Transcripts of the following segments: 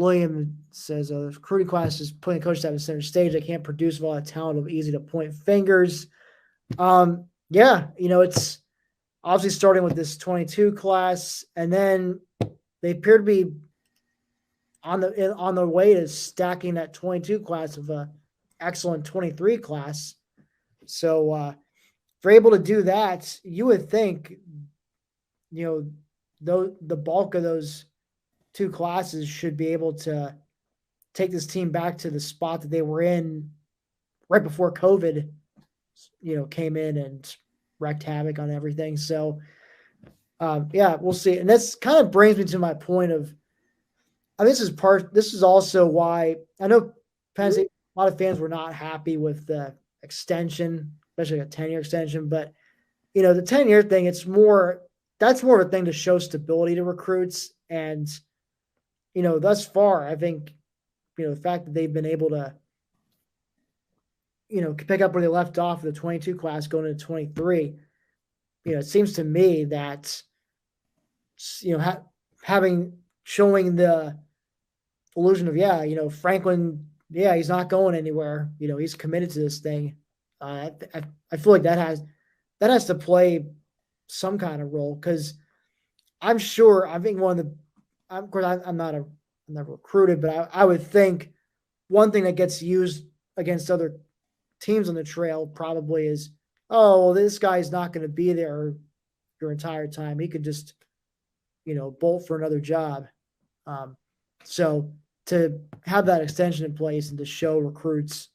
William says the recruiting class is putting coach staff in center stage. They can't produce with all that talent. It'll be easy to point fingers. Yeah, it's obviously starting with this 22 class, and then they appear to be on the way to stacking that 22 class of a excellent 23 class. So if they're able to do that, you would think, the bulk of those two classes should be able to take this team back to the spot that they were in right before COVID, came in and wreaked havoc on everything. So, yeah, we'll see. And this kind of brings me to my point of, this is also why I know Penn State, a lot of fans were not happy with the extension, especially a 10-year extension. But, the 10-year thing, that's more of a thing to show stability to recruits. And, thus far, I think, the fact that they've been able to, pick up where they left off with the 22 class going into 23, it seems to me that, showing the illusion of, Franklin, he's not going anywhere. He's committed to this thing. I feel like that has to play some kind of role, because I'm sure, I think of course, I'm never recruited, but I would think one thing that gets used against other teams on the trail probably is, oh, well, this guy's not going to be there your entire time. He could just, bolt for another job. So to have that extension in place and to show recruits,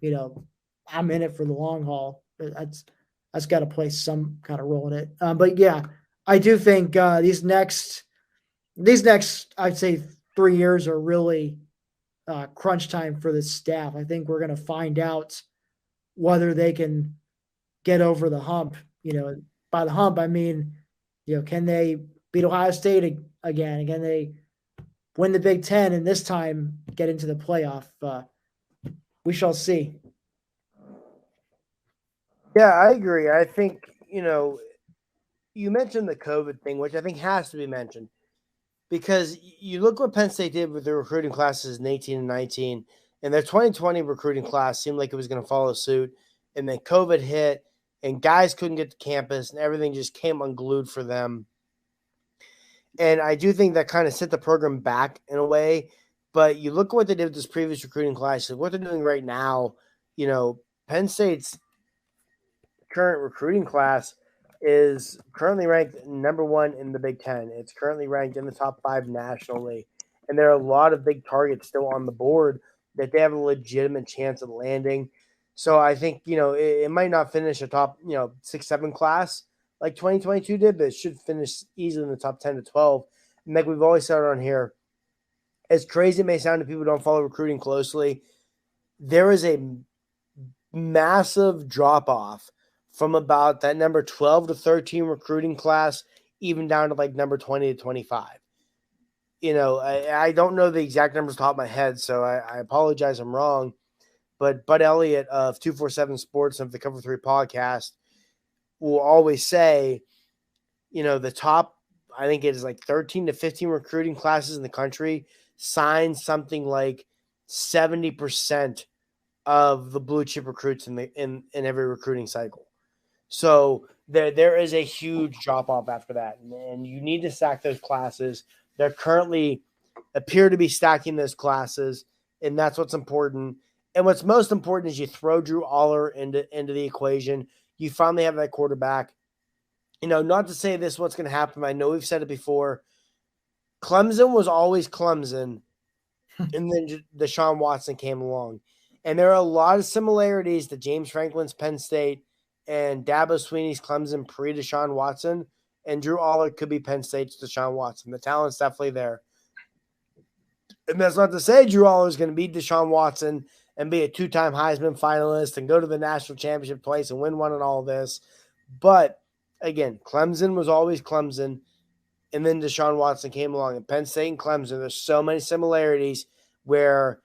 I'm in it for the long haul, that's got to play some kind of role in it. But yeah, I do think these next, I'd say 3 years are really crunch time for the staff. I think we're going to find out whether they can get over the hump. By the hump, I mean, can they beat Ohio State again? Can they win the Big Ten and this time get into the playoff? We shall see. Yeah, I agree. I think, you mentioned the COVID thing, which I think has to be mentioned, because you look what Penn State did with their recruiting classes in 18 and 19, and their 2020 recruiting class seemed like it was going to follow suit, and then COVID hit, and guys couldn't get to campus, and everything just came unglued for them. And I do think that kind of set the program back in a way. But you look at what they did with this previous recruiting class, what they're doing right now. Penn State's current recruiting class is currently ranked number 1 in the Big Ten. It's currently ranked in the top 5 nationally. And there are a lot of big targets still on the board that they have a legitimate chance of landing. So I think, it might not finish a top, 6, 7 class like 2022 did, but it should finish easily in the top 10 to 12. And like we've always said on here, as crazy it may sound to people who don't follow recruiting closely, there is a massive drop-off from about that number 12 to 13 recruiting class, even down to like number 20 to 25. I don't know the exact numbers off the top of my head, so I apologize I'm wrong. But Bud Elliott of 247 Sports of the Cover 3 podcast will always say, the top, I think it is like 13 to 15 recruiting classes in the country sign something like 70% of the blue chip recruits in every recruiting cycle. So there is a huge drop off after that, and you need to stack those classes. They're currently appear to be stacking those classes, and that's what's important. And what's most important is you throw Drew Aller into the equation. You finally have that quarterback. Not to say this what's going to happen. I know we've said it before. Clemson was always Clemson, and then Deshaun Watson came along. And there are a lot of similarities to James Franklin's Penn State and Dabo Swinney's Clemson pre-Deshaun Watson. And Drew Aller could be Penn State's Deshaun Watson. The talent's definitely there. And that's not to say Drew Aller is going to beat Deshaun Watson and be a 2-time Heisman finalist and go to the national championship twice and win one and all this. But, again, Clemson was always Clemson. And then Deshaun Watson came along. And Penn State and Clemson, there's so many similarities where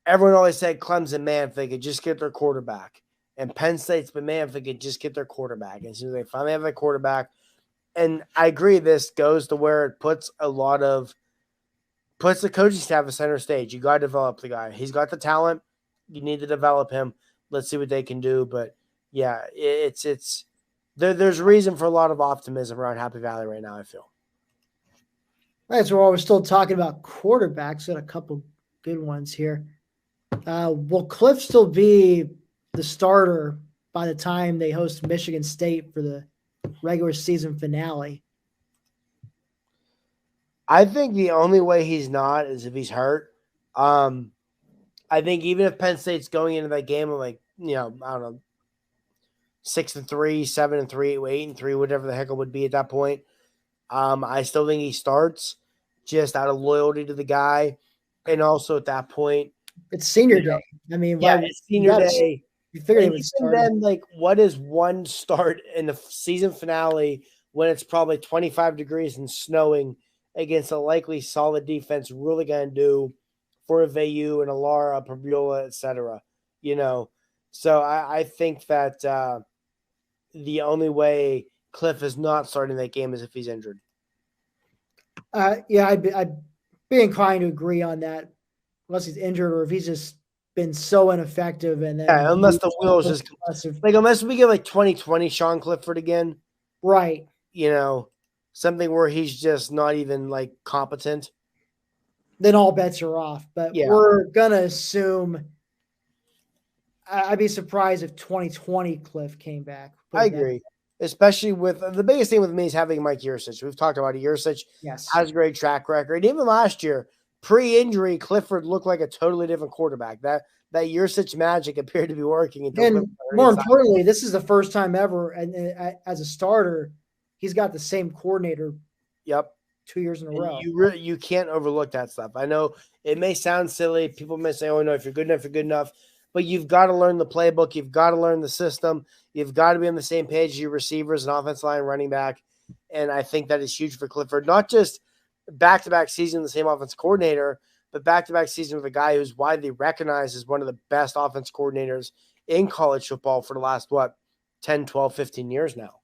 everyone always said Clemson, man, if they could just get their quarterback. And Penn State's been, man, if they could just get their quarterback. And as soon as they finally have their quarterback, and I agree this goes to where it puts a lot of puts the coaching staff at center stage. You got to develop the guy. He's got the talent. You need to develop him. Let's see what they can do. But yeah, there's reason for a lot of optimism around Happy Valley right now, I feel. All right, so while we're still talking about quarterbacks, got a couple good ones here. Will Cliff still be the starter by the time they host Michigan State for the regular season finale? I think the only way he's not is if he's hurt. I think even if Penn State's going into that game of I don't know, 6-3, 7-3, 8-3, whatever the heck it would be at that point. I still think he starts just out of loyalty to the guy. And also at that point, it's senior day. I mean, it's senior day. You figured it would start. Then, what is one start in the season finale when it's probably 25 degrees and snowing against a likely solid defense really going to do for a VU and a Lara, a Pabula, etc.? So I think that the only way Cliff is not starting that game is if he's injured. Yeah, I'd be inclined to agree on that, unless he's injured or if he's just been so ineffective. And then unless the wheels just unless we get 2020 Sean Clifford again, right? Something where he's just not even competent. Then all bets are off. But we're gonna assume. I'd be surprised if 2020 Cliff came back. I agree. Especially with the biggest thing with me is having Mike Yurcich. We've talked about it. Yurcich has a great track record. Even last year, pre-injury, Clifford looked like a totally different quarterback. That Yurcich magic appeared to be working. And more importantly, this is the first time ever, and as a starter, he's got the same coordinator. Yep. 2 years in a row. You can't overlook that stuff. I know it may sound silly. People may say, "Oh no, if you're good enough, you're good enough." But you've got to learn the playbook. You've got to learn the system. You've got to be on the same page as your receivers and offensive line, running back. And I think that is huge for Clifford. Not just back-to-back season the same offense coordinator, but back-to-back season with a guy who's widely recognized as one of the best offense coordinators in college football for the last, 10, 12, 15 years now.